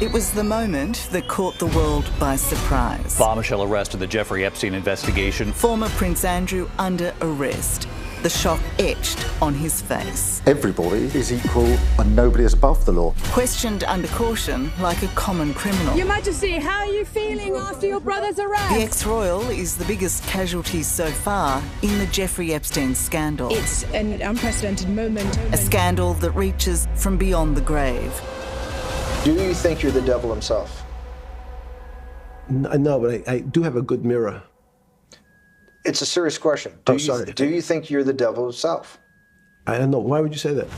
It was the moment that caught the world by surprise. Bombshell arrest in the Jeffrey Epstein investigation. Former Prince Andrew under arrest. The shock etched on his face. Everybody is equal and nobody is above the law. Questioned under caution like a common criminal. Your Majesty, how are you feeling after your brother's arrest? The ex-royal is the biggest casualty so far in the Jeffrey Epstein scandal. It's an unprecedented moment. A scandal that reaches from beyond the grave. Do you think you're the devil himself? No, but I do have a good mirror. It's a serious question. Sorry. Do you think you're the devil himself? I don't know. Why would you say that?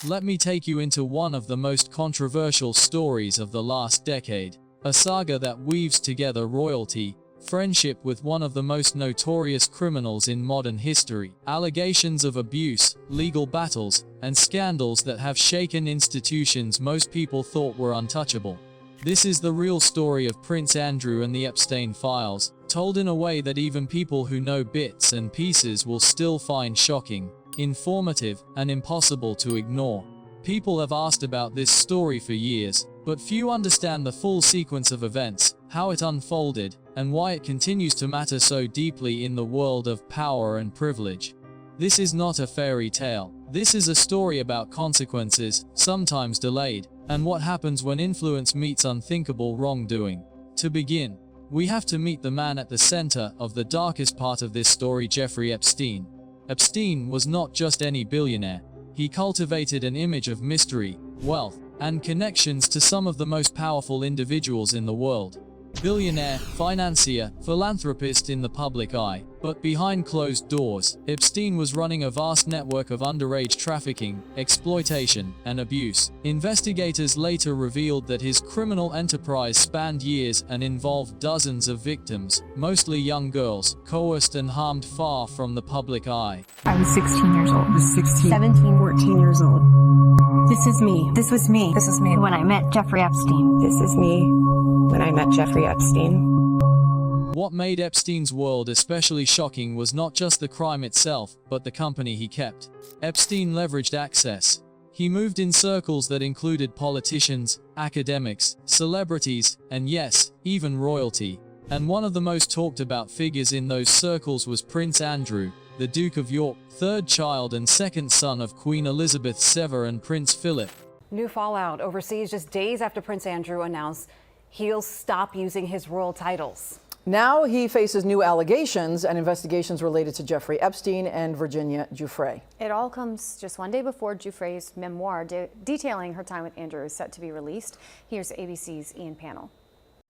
Let me take you into one of the most controversial stories of the last decade. A saga that weaves together royalty, friendship with one of the most notorious criminals in modern history, allegations of abuse, legal battles, and scandals that have shaken institutions most people thought were untouchable. This is the real story of Prince Andrew and the Epstein files, told in a way that even people who know bits and pieces will still find shocking, informative, and impossible to ignore. People have asked about this story for years, but few understand the full sequence of events, how it unfolded, and why it continues to matter so deeply in the world of power and privilege. This is not a fairy tale. This is a story about consequences, sometimes delayed, and what happens when influence meets unthinkable wrongdoing. To begin, we have to meet the man at the center of the darkest part of this story, Jeffrey Epstein. Epstein was not just any billionaire. He cultivated an image of mystery, wealth, and connections to some of the most powerful individuals in the world. Billionaire, financier, philanthropist in the public eye, but behind closed doors, Epstein was running a vast network of underage trafficking, exploitation, and abuse. Investigators later revealed that his criminal enterprise spanned years and involved dozens of victims, mostly young girls, coerced and harmed far from the public eye. I was 16 years old. I was 16. 17, 14 years old. This is me. This was me. This is me when I met Jeffrey Epstein. This is me when I met Jeffrey Epstein. What made Epstein's world especially shocking was not just the crime itself, but the company he kept. Epstein leveraged access. He moved in circles that included politicians, academics, celebrities, and yes, even royalty. And one of the most talked about figures in those circles was Prince Andrew, the Duke of York, third child and second son of Queen Elizabeth II and Prince Philip. New fallout overseas just days after Prince Andrew announced he'll stop using his royal titles. Now he faces new allegations and investigations related to Jeffrey Epstein and Virginia Giuffre. It all comes just one day before Giuffre's memoir detailing her time with Andrew is set to be released. Here's ABC's Ian Pannell.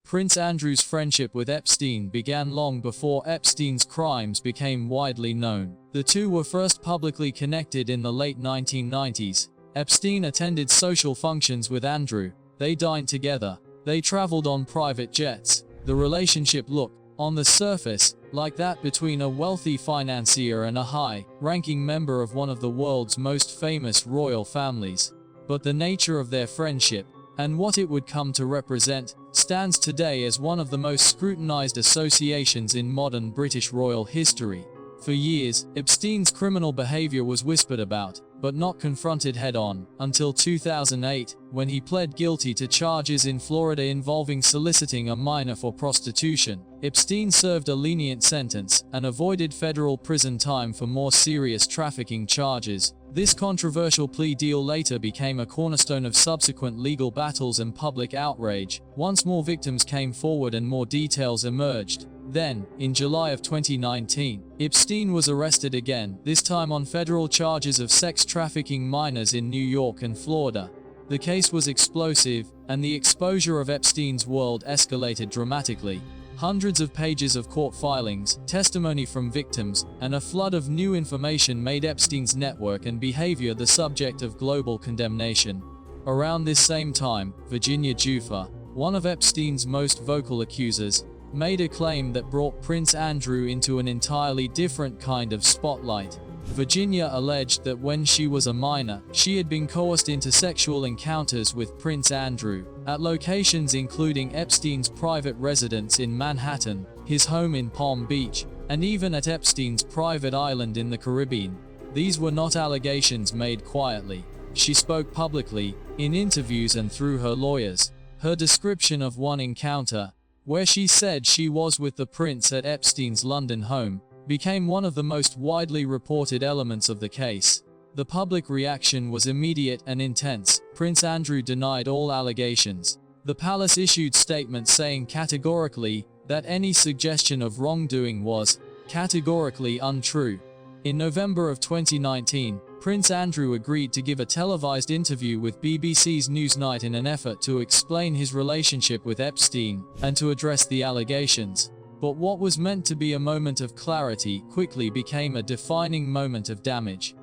Prince Andrew's friendship with Epstein began long before Epstein's crimes became widely known. The two were first publicly connected in the late 1990s. Epstein attended social functions with Andrew. They dined together. They traveled on private jets. The relationship looked, on the surface, like that between a wealthy financier and a high-ranking member of one of the world's most famous royal families. But the nature of their friendship, and what it would come to represent, stands today as one of the most scrutinized associations in modern British royal history. For years, Epstein's criminal behavior was whispered about, but not confronted head-on, until 2008, when he pled guilty to charges in Florida involving soliciting a minor for prostitution. Epstein served a lenient sentence, and avoided federal prison time for more serious trafficking charges. This controversial plea deal later became a cornerstone of subsequent legal battles and public outrage. Once more victims came forward and more details emerged. Then, in July of 2019, Epstein was arrested again, this time on federal charges of sex trafficking minors in New York and Florida. The case was explosive, and the exposure of Epstein's world escalated dramatically. Hundreds of pages of court filings, testimony from victims, and a flood of new information made Epstein's network and behavior the subject of global condemnation. Around this same time, Virginia Giuffre, one of Epstein's most vocal accusers, made a claim that brought Prince Andrew into an entirely different kind of spotlight. Virginia alleged that when she was a minor, she had been coerced into sexual encounters with Prince Andrew at locations including Epstein's private residence in Manhattan, his home in Palm Beach, and even at Epstein's private island in the Caribbean. These were not allegations made quietly. She spoke publicly, in interviews and through her lawyers. Her description of one encounter, where she said she was with the prince at Epstein's London home, became one of the most widely reported elements of the case. The public reaction was immediate and intense. Prince Andrew denied all allegations. The palace issued statements saying categorically that any suggestion of wrongdoing was categorically untrue. In November of 2019, Prince Andrew agreed to give a televised interview with BBC's Newsnight in an effort to explain his relationship with Epstein and to address the allegations. But what was meant to be a moment of clarity quickly became a defining moment of damage.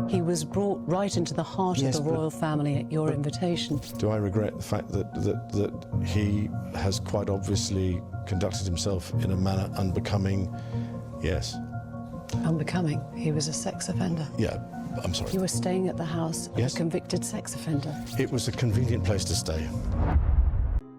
He was brought right into the heart of the royal family at your invitation. Do I regret the fact that he has quite obviously conducted himself in a manner unbecoming? Yes. Unbecoming? He was a sex offender. Yeah, I'm sorry. You were staying at the house of Yes. a convicted sex offender. It was a convenient place to stay.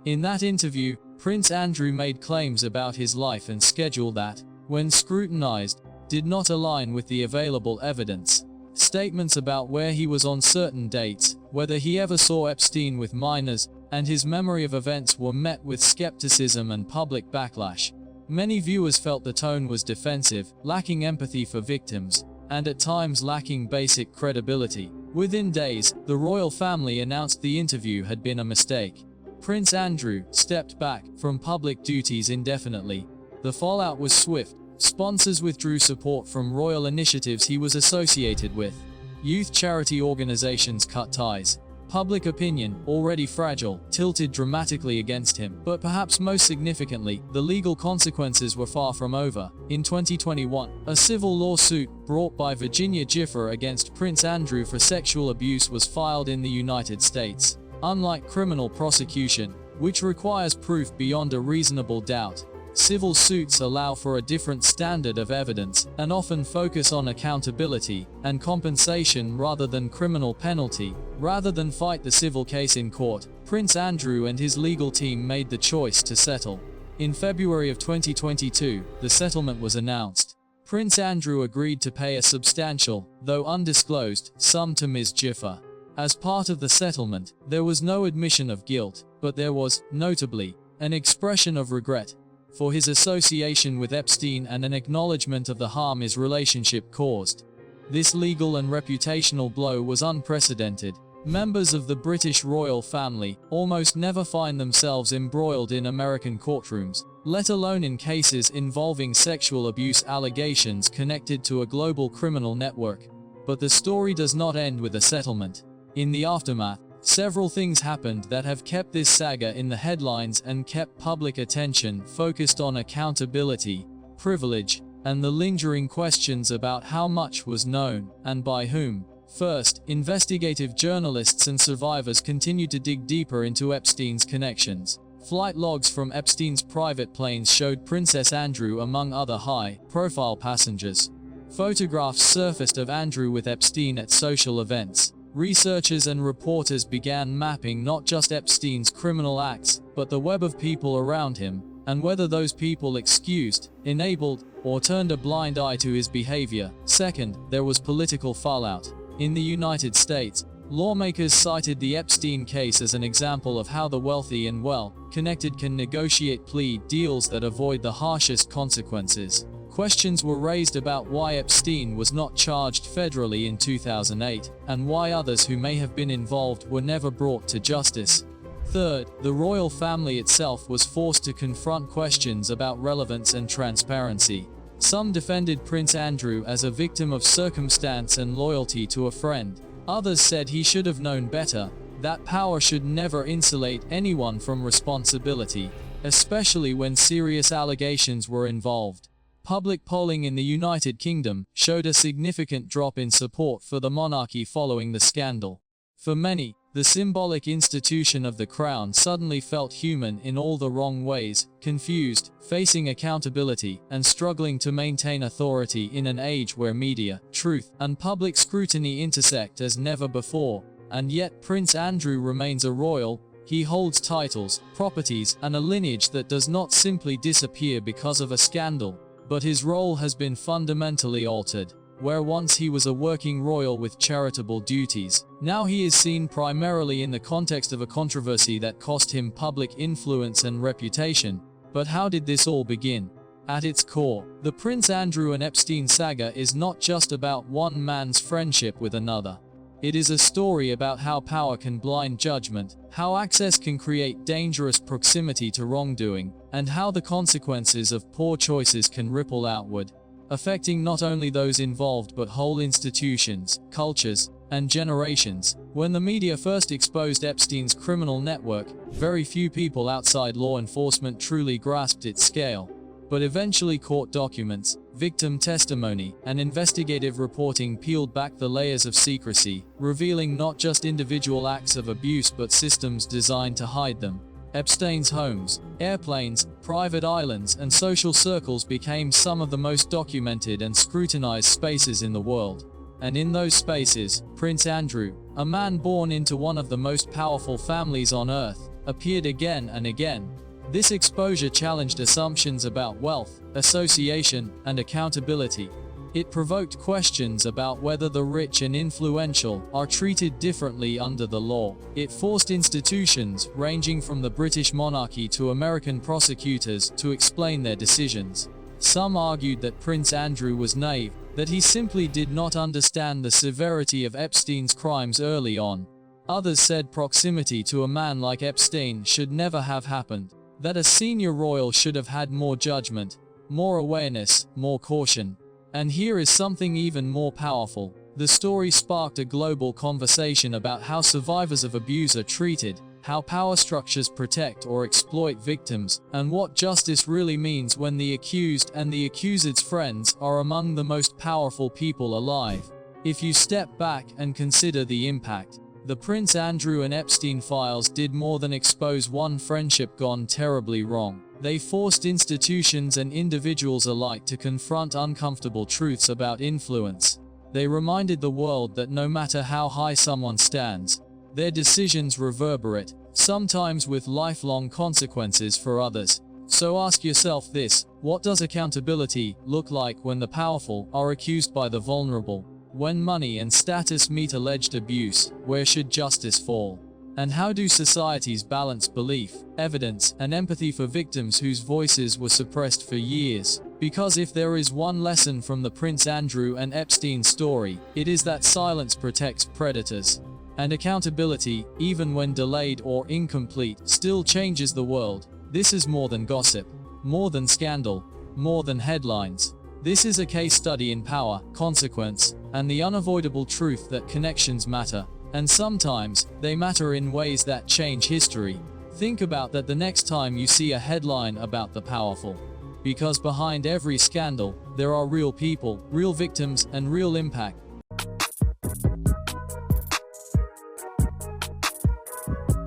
In that interview, Prince Andrew made claims about his life and schedule that, when scrutinized, did not align with the available evidence. Statements about where he was on certain dates, whether he ever saw Epstein with minors, and his memory of events were met with skepticism and public backlash. Many viewers felt the tone was defensive, lacking empathy for victims, and at times lacking basic credibility. Within days, the royal family announced the interview had been a mistake. Prince Andrew stepped back from public duties indefinitely. The fallout was swift. Sponsors withdrew support from royal initiatives he was associated with. Youth charity organizations cut ties. Public opinion, already fragile, tilted dramatically against him. But perhaps most significantly, the legal consequences were far from over. In 2021, a civil lawsuit brought by Virginia Giuffre against Prince Andrew for sexual abuse was filed in the United States. Unlike criminal prosecution, which requires proof beyond a reasonable doubt, civil suits allow for a different standard of evidence and often focus on accountability and compensation rather than criminal penalty. Rather than fight the civil case in court, Prince Andrew and his legal team made the choice to settle. In February of 2022, the settlement was announced. Prince Andrew agreed to pay a substantial, though undisclosed, sum to Ms. Giuffre. As part of the settlement, there was no admission of guilt, but there was, notably, an expression of regret for his association with Epstein and an acknowledgement of the harm his relationship caused. This legal and reputational blow was unprecedented. Members of the British royal family almost never find themselves embroiled in American courtrooms, let alone in cases involving sexual abuse allegations connected to a global criminal network. But the story does not end with a settlement. In the aftermath, several things happened that have kept this saga in the headlines and kept public attention focused on accountability, privilege, and the lingering questions about how much was known, and by whom. First, investigative journalists and survivors continued to dig deeper into Epstein's connections. Flight logs from Epstein's private planes showed Princess Andrew among other high-profile passengers. Photographs surfaced of Andrew with Epstein at social events. Researchers and reporters began mapping not just Epstein's criminal acts, but the web of people around him, and whether those people excused, enabled, or turned a blind eye to his behavior. Second, there was political fallout. In the United States, lawmakers cited the Epstein case as an example of how the wealthy and well-connected can negotiate plea deals that avoid the harshest consequences. Questions were raised about why Epstein was not charged federally in 2008, and why others who may have been involved were never brought to justice. Third, the royal family itself was forced to confront questions about relevance and transparency. Some defended Prince Andrew as a victim of circumstance and loyalty to a friend. Others said he should have known better, that power should never insulate anyone from responsibility, especially when serious allegations were involved. Public polling in the United Kingdom showed a significant drop in support for the monarchy following the scandal. For many, The symbolic institution of the crown suddenly felt human in all the wrong ways, confused, facing accountability, and struggling to maintain authority in an age where media, truth, and public scrutiny intersect as never before. And yet Prince Andrew remains a royal. He holds titles, properties, and a lineage that does not simply disappear because of a scandal. But his role has been fundamentally altered. Where once he was a working royal with charitable duties, now he is seen primarily in the context of a controversy that cost him public influence and reputation. But how did this all begin? At its core, the Prince Andrew and Epstein saga is not just about one man's friendship with another. It is a story about how power can blind judgment, how access can create dangerous proximity to wrongdoing, and how the consequences of poor choices can ripple outward, affecting not only those involved but whole institutions, cultures, and generations. When the media first exposed Epstein's criminal network, very few people outside law enforcement truly grasped its scale. But eventually court documents, victim testimony, and investigative reporting peeled back the layers of secrecy, revealing not just individual acts of abuse but systems designed to hide them. Epstein's homes, airplanes, private islands, and social circles became some of the most documented and scrutinized spaces in the world. And in those spaces, Prince Andrew, a man born into one of the most powerful families on earth, appeared again and again. This exposure challenged assumptions about wealth, association, and accountability. It provoked questions about whether the rich and influential are treated differently under the law. It forced institutions, ranging from the British monarchy to American prosecutors, to explain their decisions. Some argued that Prince Andrew was naive, that he simply did not understand the severity of Epstein's crimes early on. Others said proximity to a man like Epstein should never have happened, that a senior royal should have had more judgment, more awareness, more caution. And here is something even more powerful. The story sparked a global conversation about how survivors of abuse are treated, how power structures protect or exploit victims, and what justice really means when the accused and the accused's friends are among the most powerful people alive. If you step back and consider the impact, the Prince Andrew and Epstein files did more than expose one friendship gone terribly wrong. They forced institutions and individuals alike to confront uncomfortable truths about influence. They reminded the world that no matter how high someone stands, their decisions reverberate, sometimes with lifelong consequences for others. So ask yourself this: what does accountability look like when the powerful are accused by the vulnerable? When money and status meet alleged abuse, where should justice fall? And how do societies balance belief, evidence, and empathy for victims whose voices were suppressed for years? Because if there is one lesson from the Prince Andrew and Epstein story, it is that silence protects predators. And accountability, even when delayed or incomplete, still changes the world. This is more than gossip, more than scandal, more than headlines. This is a case study in power, consequence, and the unavoidable truth that connections matter. And sometimes, they matter in ways that change history. Think about that the next time you see a headline about the powerful. Because behind every scandal, there are real people, real victims, and real impact.